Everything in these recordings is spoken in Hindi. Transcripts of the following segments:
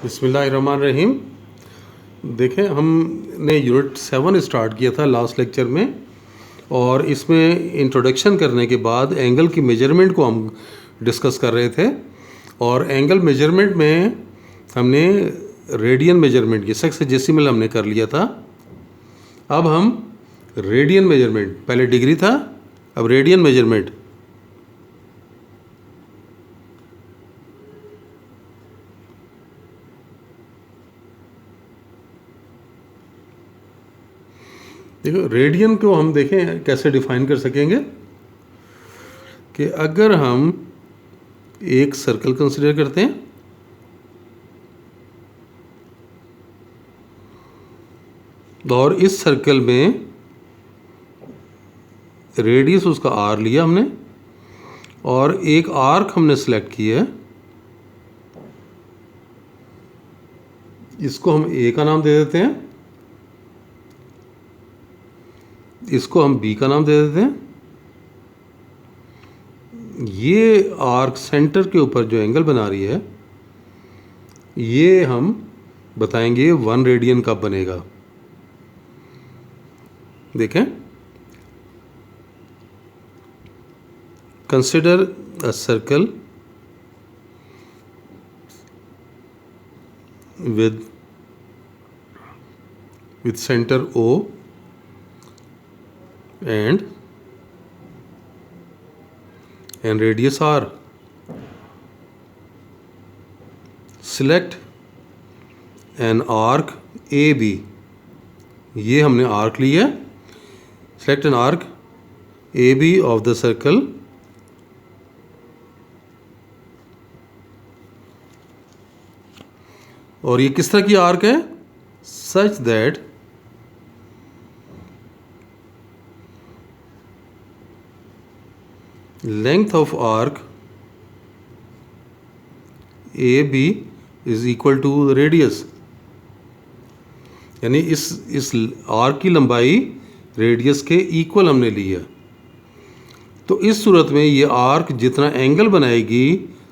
बिस्मिल्लाहिर्रहमानिर्रहीम। देखें, हमने यूनिट 7 स्टार्ट किया था लास्ट लेक्चर में, और इसमें इंट्रोडक्शन करने के बाद एंगल की मेजरमेंट को हम डिस्कस कर रहे थे। और एंगल मेजरमेंट में हमने रेडियन मेजरमेंट की सेक्सजेसिमल हमने कर लिया था। अब हम रेडियन मेजरमेंट, पहले डिग्री था, अब रेडियन मेजरमेंट। देखो, रेडियन को हम देखें कैसे डिफाइन कर सकेंगे कि अगर हम एक सर्कल कंसिडर करते हैं, और इस सर्कल में रेडियस उसका आर लिया हमने, और एक आर्क हमने सेलेक्ट किया है। इसको हम ए का नाम दे देते हैं, इसको हम बी का नाम दे देते हैं। ये आर्क सेंटर के ऊपर जो एंगल बना रही है, ये हम बताएंगे 1 रेडियन कब बनेगा। देखें, consider a circle with center O and radius R. Select an arc AB. ये हमने आर्क लिया है। Select an arc AB of the circle और ये किस तरह की आर्क है? Such that length of arc A B is equal to radius, यानी इस आर्क की लंबाई रेडियस के इक्वल हमने ली है। तो इस सूरत में ये आर्क जितना एंगल बनाएगी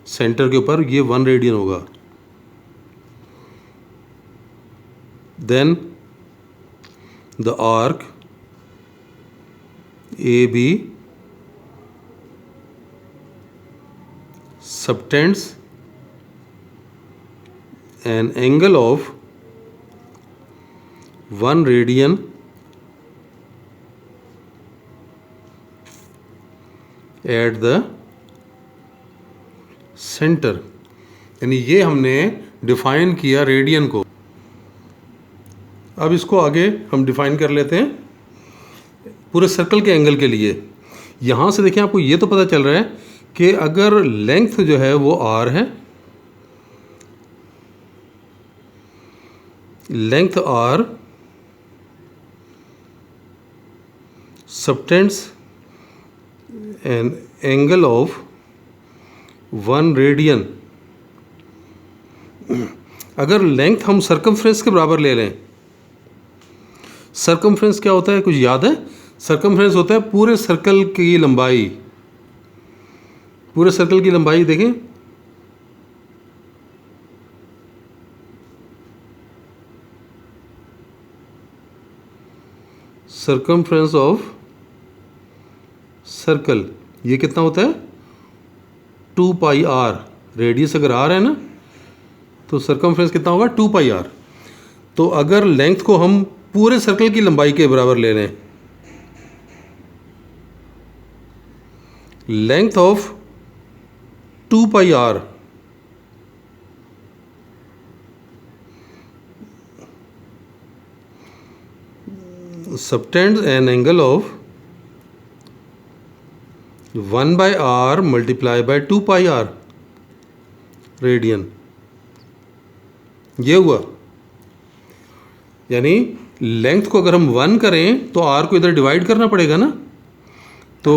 सेंटर के ऊपर, ये 1 रेडियन होगा। Then the arc AB subtends an angle of 1 radian at the center। यानी ये हमने डिफाइन किया रेडियन को। अब इसको आगे हम डिफाइन कर लेते हैं पूरे सर्कल के एंगल के लिए। यहाँ से देखें, आपको ये तो पता चल रहा है कि अगर लेंथ जो है वो आर है, length R subtends an angle of 1 radian. अगर लेंथ हम सर्कमफ्रेंस के बराबर ले लें, सर्कमफ्रेंस क्या होता है, कुछ याद है? सर्कमफ्रेंस होता है पूरे सर्कल की लंबाई। पूरे सर्कल की लंबाई देखें, सर्कमफ्रेंस ऑफ सर्कल ये कितना होता है? 2 पाई आर। रेडियस अगर आर है ना, तो सर्कमफ्रेंस कितना होगा? 2 पाई आर। तो अगर लेंथ को हम पूरे सर्कल की लंबाई के बराबर ले लें, length of 2 pi R subtends an angle of 1 by r multiplied by 2 pi r radian. ये हुआ, यानी लेंथ को अगर हम 1 करें तो r को इधर डिवाइड करना पड़ेगा ना। तो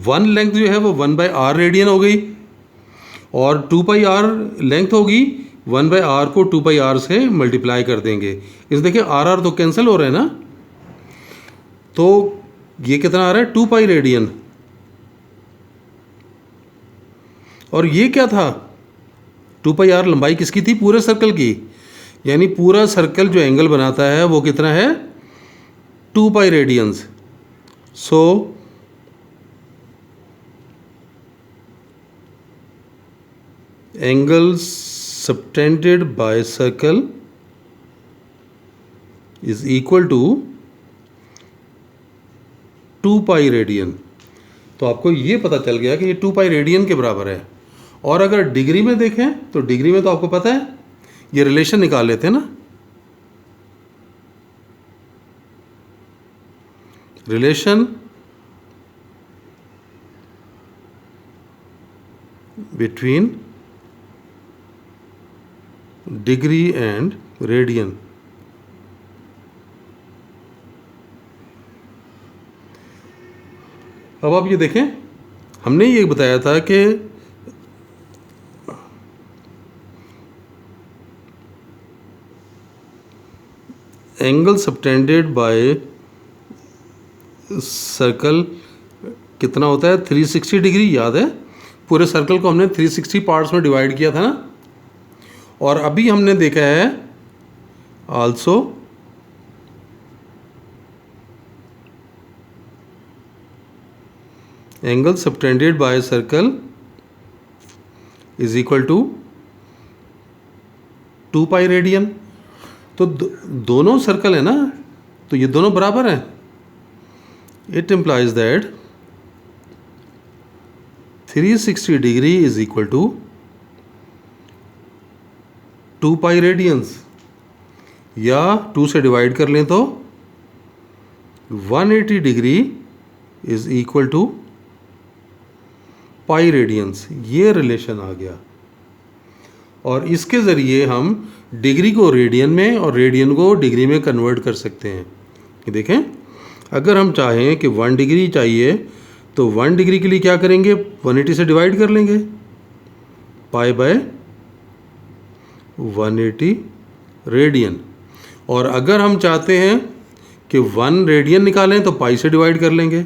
1 लेंथ जो है वो 1 बाय आर रेडियन हो गई, और 2 पाई आर लेंथ होगी, 1 बाय आर को 2 पाई आर से मल्टीप्लाई कर देंगे। इस देखिए आर तो कैंसिल हो रहा है ना, तो ये कितना आ रहा है? 2 पाई रेडियन। और ये क्या था? 2 पाई आर लंबाई किसकी थी? पूरे सर्कल की। यानी पूरा सर्कल जो एंगल बनाता है वो कितना है, 2 pi radians. So angle subtended by circle is equal to 2 pi radian. तो आपको ये पता चल गया कि ये 2 पाई रेडियन के बराबर है। और अगर डिग्री में देखें तो डिग्री में तो आपको पता है ये रिलेशन निकाल लेते हैं ना, relation between degree and radian. अब आप ये देखें, हमने ये बताया था कि एंगल सबटेंडेड बाय सर्कल कितना होता है, 360 डिग्री। याद है पूरे सर्कल को हमने 360 पार्ट्स में डिवाइड किया था ना। और अभी हमने देखा है also angle subtended by circle is equal to 2 pi radian. तो दोनों सर्कल है ना, तो ये दोनों बराबर हैं। It implies that 360 degree is equal to 2 pi radians, या 2 से डिवाइड कर लें तो 180 degree is equal to pi radians. ये रिलेशन आ गया। और इसके ज़रिए हम डिग्री को रेडियन में और रेडियन को डिग्री में कन्वर्ट कर सकते हैं। ये देखें, अगर हम चाहें कि 1 डिग्री चाहिए तो 1 डिग्री के लिए क्या करेंगे, 180 से डिवाइड कर लेंगे, पाई बाय 180 रेडियन। और अगर हम चाहते हैं कि 1 रेडियन निकालें तो पाई से डिवाइड कर लेंगे,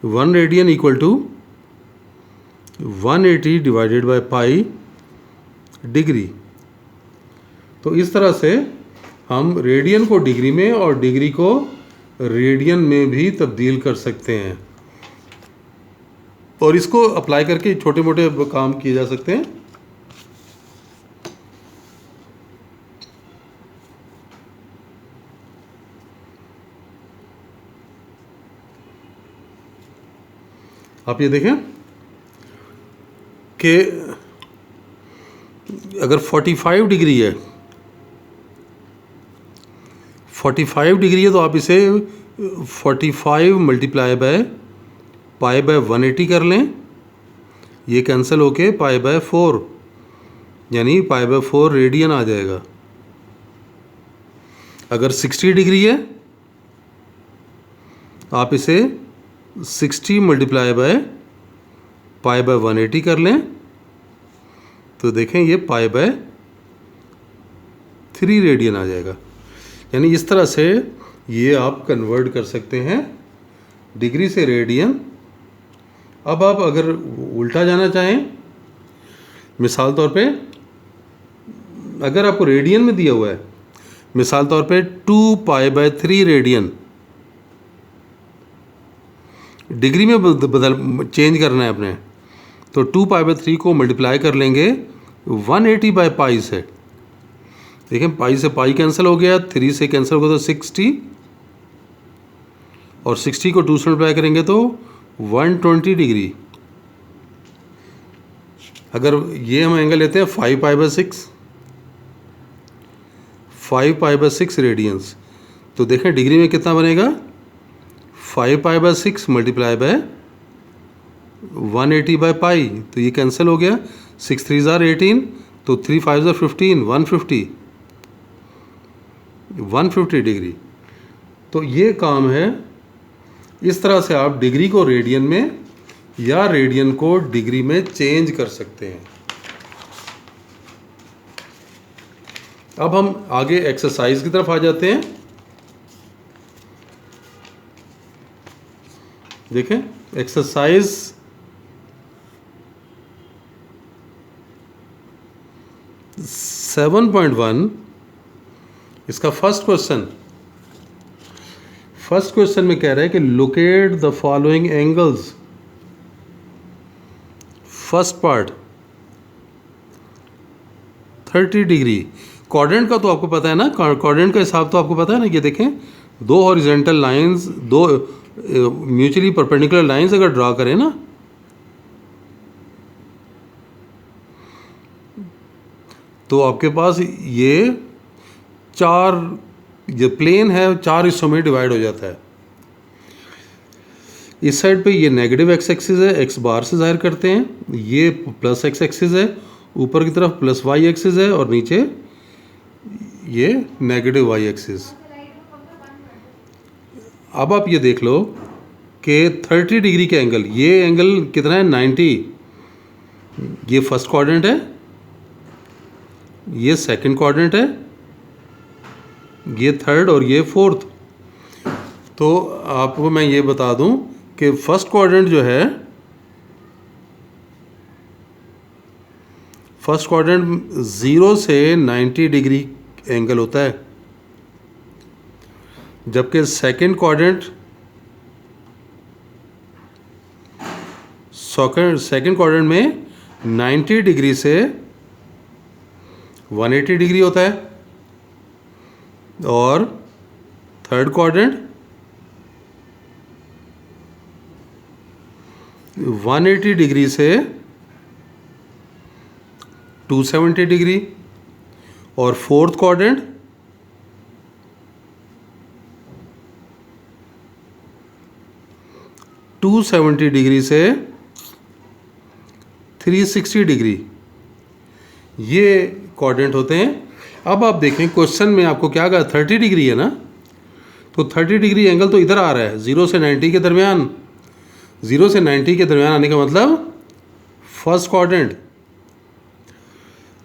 1 radian equal to 180 divided by pi degree. तो इस तरह से हम रेडियन को डिग्री में और डिग्री को रेडियन में भी तब्दील कर सकते हैं। और इसको अप्लाई करके छोटे मोटे काम किए जा सकते हैं। आप ये देखें कि अगर 45 डिग्री है, 45 डिग्री है तो आप इसे 45 मल्टीप्लाई बाय पाई बाय 180 कर लें। ये कैंसिल होके पाई बाय 4 यानी पाई बाय 4 रेडियन आ जाएगा। अगर 60 डिग्री है आप इसे 60 मल्टीप्लाई बाय पाई बाय 180 कर लें तो देखें ये पाई बाय 3 रेडियन आ जाएगा। यानी इस तरह से ये आप कन्वर्ट कर सकते हैं डिग्री से रेडियन। अब आप अगर उल्टा जाना चाहें, मिसाल तौर पे अगर आपको रेडियन में दिया हुआ है, मिसाल तौर पे 2 पाई बाय 3 रेडियन, डिग्री में बदल चेंज करना है अपने, तो 2 पाई बाय 3 को मल्टीप्लाई कर लेंगे 180 बाय पाई से। देखें पाई से पाई कैंसिल हो गया, 3 से कैंसिल हो गया तो 60, और 60 को 2 से मल्टीप्लाई करेंगे तो 120 डिग्री। अगर ये हम एंगल लेते हैं 5 pi by 6, 5 pi by 6 radians, तो देखें डिग्री में कितना बनेगा, 5 pi by 6 multiply by 180 by pi, तो ये कैंसिल हो गया, 6 3 ज़ार 18, तो 3 5 ज़ार 15, 150 डिग्री। तो ये काम है। इस तरह से आप डिग्री को रेडियन में या रेडियन को डिग्री में चेंज कर सकते हैं। अब हम आगे एक्सरसाइज की तरफ आ जाते हैं। देखें एक्सरसाइज 7.1 इसका फर्स्ट क्वेश्चन में कह रहा है कि locate the following angles. First part 30 degree. Quadrant का तो आपको पता है ना, क्वाड्रेंट का हिसाब तो आपको पता है ना। ये देखें, दो हॉरिजॉन्टल लाइंस, दो म्यूचुअली परपेंडिकुलर लाइंस अगर ड्रा करें ना, तो आपके पास ये चार, जो प्लेन है, चार हिस्सों में डिवाइड हो जाता है। इस साइड पे ये नेगेटिव एक्स एक्सिस है, एक्स बार से जाहिर करते हैं। ये प्लस एक्स एक्सिस है, ऊपर की तरफ प्लस वाई एक्सिस है, और नीचे ये नेगेटिव वाई एक्सिस। अब आप ये देख लो कि 30 डिग्री के एंगल, ये एंगल कितना है 90। ये फर्स्ट क्वाड्रेंट है, ये सेकंड क्वाड्रेंट है, ये थर्ड और ये फोर्थ। तो आपको मैं ये बता दूं कि फर्स्ट क्वाड्रेंट जो है, फर्स्ट क्वाड्रेंट 0 से 90 डिग्री एंगल होता है, जबकि सेकंड क्वाड्रेंट में 90 डिग्री से 180 डिग्री होता है, और थर्ड क्वाड्रेंट 180 डिग्री से 270 डिग्री, और फोर्थ क्वाड्रेंट 270 डिग्री से 360 डिग्री। ये क्वाड्रेंट होते हैं। अब आप देखें क्वेश्चन में आपको क्या कहा, 30 डिग्री है ना, तो 30 डिग्री एंगल तो इधर आ रहा है 0 से 90 के दरमियान। 0 से 90 के दरमियान आने का मतलब फर्स्ट क्वाड्रेंट।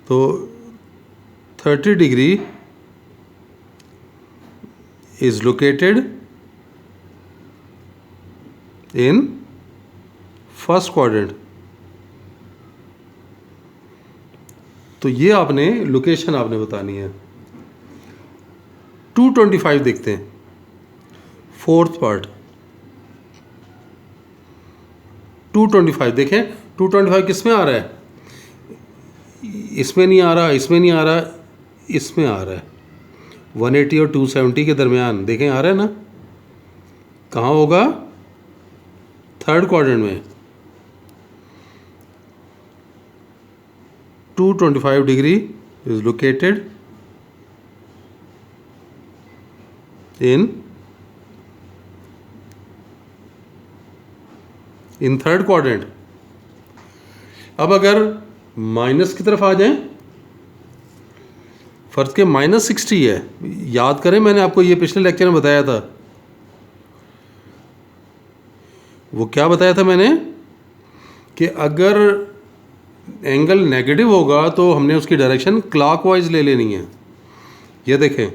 तो 30 degree is located in first quadrant. तो ये आपने लोकेशन आपने बतानी है। 225 देखते हैं, फोर्थ पार्ट। 225 देखें, 225 किस में आ रहा है? इसमें नहीं आ रहा, इसमें नहीं आ रहा, इसमें आ रहा है 180 और 270 के दरमियान। देखें आ रहा है ना, कहाँ होगा? थर्ड क्वाड्रेंट में। 225 degree is located in third quadrant. अब अगर माइनस की तरफ आ जाएं, फर्ज के -60 है। याद करें, मैंने आपको ये पिछले लेक्चर में बताया था। वो क्या बताया था मैंने, कि अगर एंगल नेगेटिव होगा तो हमने उसकी डायरेक्शन क्लॉकवाइज ले लेनी है। ये देखें,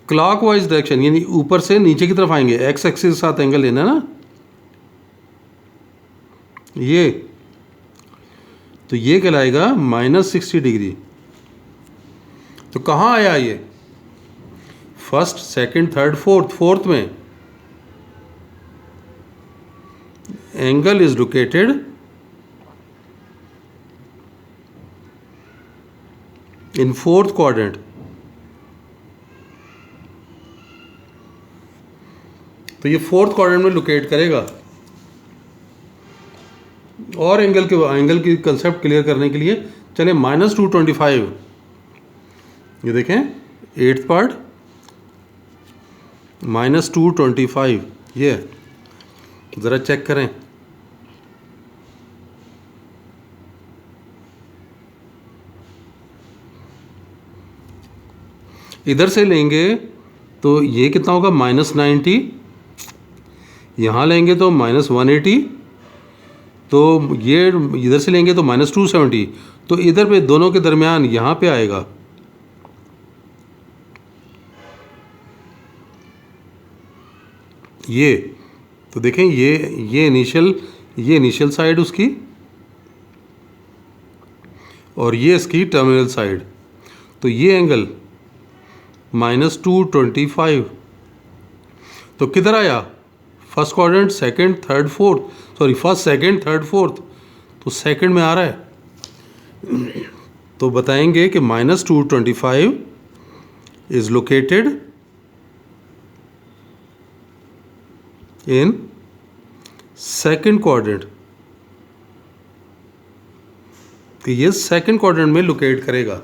क्लॉकवाइज डायरेक्शन, यानी ऊपर से नीचे की तरफ आएंगे। एक्स एक्सिस के साथ एंगल लेना ना, ये तो ये कहलाएगा -60 डिग्री। तो कहाँ आया ये? फर्स्ट, सेकंड, थर्ड, फोर्थ में angle is located in fourth quadrant. तो ये फोर्थ क्वाड्रेंट में लोकेट करेगा। और एंगल की कंसेप्ट क्लियर करने के लिए चले -225। ये देखें, एट्थ पार्ट -225, ये ज़रा चेक करें। इधर से लेंगे तो ये कितना होगा? -90। यहाँ लेंगे तो -180। तो ये इधर से लेंगे तो -270। तो इधर पे दोनों के दरमियान यहाँ पे आएगा। ये तो देखें ये इनिशियल साइड उसकी और ये इसकी टर्मिनल साइड। तो ये एंगल -225 तो किधर आया? First quadrant, second, third, fourth, sorry first, second, third, fourth, तो सेकंड में आ रहा है। तो बताएंगे कि -225 is located in second quadrant, कि ये सेकंड क्वाड्रेंट में लोकेट करेगा।